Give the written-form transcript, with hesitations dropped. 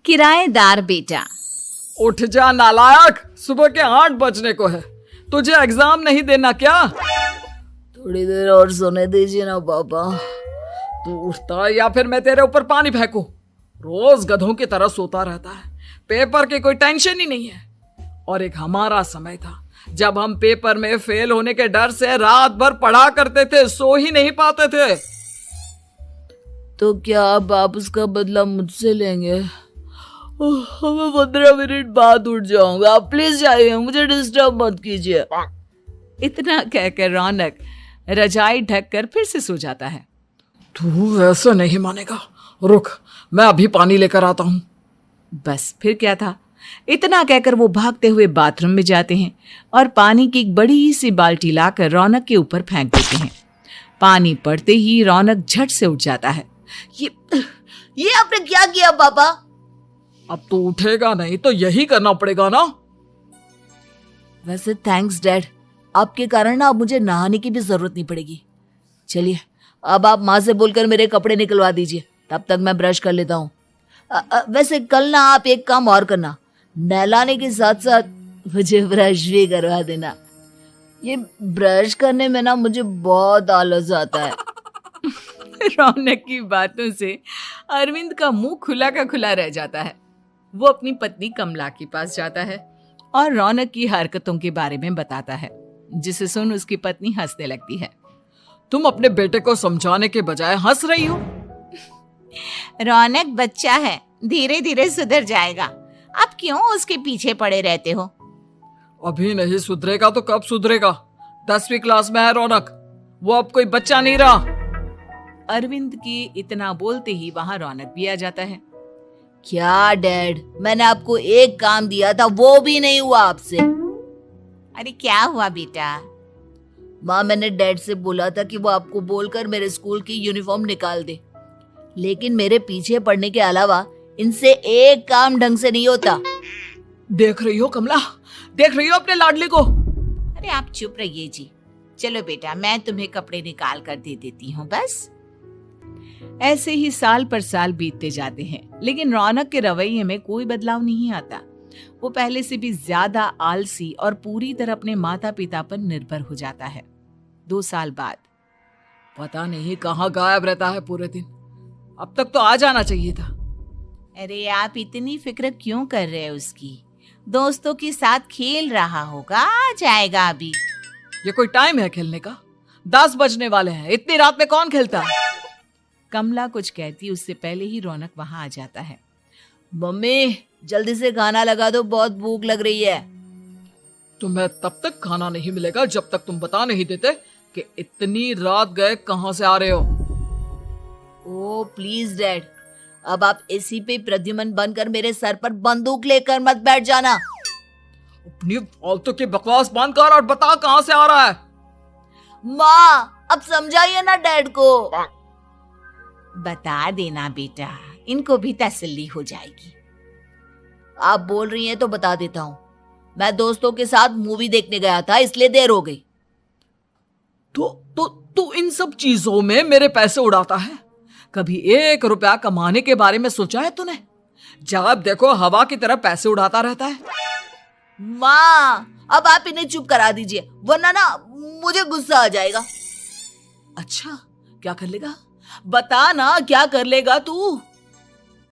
किराएदार बेटा। उठ जा नालायक, सुबह के 8 बजने को है। तुझे एग्जाम नहीं देना क्या? थोड़ी देर और सोने दीजिए ना पापा। तू उठता है या फिर मैं तेरे ऊपर पानी फेंकूं? रोज गधों की तरह सोता रहता है, पेपर की कोई टेंशन ही नहीं है। और एक हमारा समय था जब हम पेपर में फेल होने के डर से रात भर पढ़ा करते थे, सो ही नहीं पाते थे। तो क्या अब आप उसका बदला मुझसे लेंगे? मैं 15 मिनट बाद उठ जाऊंगा, आप प्लीज जाइए, मुझे डिस्टर्ब मत कीजिए। इतना कहकर रौनक रजाई ढककर फिर से सो जाता है। तू ऐसा नहीं मानेगा, रुक मैं अभी पानी लेकर आता हूं। बस फिर क्या था, इतना कहकर वो भागते हुए बाथरूम में जाते हैं और पानी की एक बड़ी सी बाल्टी लाकर रौनक के ऊपर फेंक देते हैं। पानी पड़ते ही रौनक झट से उठ जाता है। ये आपने क्या किया पापा? अब तो उठेगा नहीं तो यही करना पड़ेगा ना। वैसे थैंक्स डैड, आपके कारण ना अब मुझे नहाने की भी जरूरत नहीं पड़ेगी। चलिए अब आप माँ से बोलकर मेरे कपड़े निकलवा दीजिए, तब तक मैं ब्रश कर लेता हूँ। वैसे कल ना आप एक काम और करना, नहलाने के साथ साथ मुझे ब्रश भी करवा देना। ये ब्रश करने में ना मुझे बहुत आलस आता है। रौनक की बातों से अरविंद का मुंह खुला का खुला रह जाता है। वो अपनी पत्नी कमला के पास जाता है और रौनक की हरकतों के बारे में बताता है, जिसे सुन उसकी पत्नी हंसने लगती है। तुम अपने बेटे को समझाने के बजाय हंस रही हो। रौनक बच्चा है, धीरे धीरे सुधर जाएगा, आप क्यों उसके पीछे पड़े रहते हो? अभी नहीं सुधरेगा तो कब सुधरेगा? 10वीं क्लास में है रौनक, वो अब कोई बच्चा नहीं रहा। अरविंद की इतना बोलते ही वहां रौनक भी आ जाता है। क्या डैड, मैंने आपको एक काम दिया था, वो भी नहीं हुआ आपसे। अरे क्या हुआ बेटा? माँ, मैंने डैड से बोला था कि वो आपको बोलकर मेरे स्कूल की यूनिफॉर्म निकाल दे, लेकिन मेरे पीछे पड़ने के अलावा इनसे एक काम ढंग से नहीं होता। देख रही हो कमला, देख रही हो अपने लाडले को? अरे आप चुप रहिए जी। चलो बेटा, मैं तुम्हें कपड़े निकाल कर दे देती हूँ। बस ऐसे ही साल पर साल बीतते जाते हैं, लेकिन रौनक के रवैये में कोई बदलाव नहीं आता। वो पहले से भी ज्यादा आलसी और पूरी तरह अपने माता पिता पर निर्भर हो जाता है। 2 साल बाद पता नहीं कहाँ गायब रहता है पूरे दिन, अब तक तो आ जाना चाहिए था। अरे आप इतनी फिक्र क्यों कर रहे हैं उसकी? दोस्तों के साथ खेल रहा होगा, आ जाएगा अभी। ये कोई टाइम है खेलने का? 10 बजने वाले हैं, इतनी रात में कौन खेलता है? कमला कुछ कहती उससे पहले ही रौनक वहां आ जाता है। मम्मी जल्दी से खाना लगा दो, बहुत भूख लग रही है। तुम्हें तब तक खाना नहीं मिलेगा जब तक तुम बता नहीं देते कि इतनी रात गए कहां से आ रहे हो। ओ प्लीज डैड, अब आप एसी पे प्रद्युमन बनकर मेरे सर पर बंदूक लेकर मत बैठ जाना। अपनी फालतू की बकवास बंद कर और बता कहां से आ रहा है। माँ अब समझाइए ना डैड को। बता देना बेटा, इनको भी तसल्ली हो जाएगी। आप बोल रही हैं तो बता देता हूँ, मैं दोस्तों के साथ मूवी देखने गया था, इसलिए देर हो गई। तो इन सब चीजों में मेरे पैसे उड़ाता है? कभी 1 रुपया कमाने के बारे में सोचा है तूने? जब देखो हवा की तरह पैसे उड़ाता रहता है। माँ अब आप इन्हें चुप करा दीजिए, वरना ना मुझे गुस्सा आ जाएगा। अच्छा क्या कर लेगा? बता ना क्या कर लेगा तू?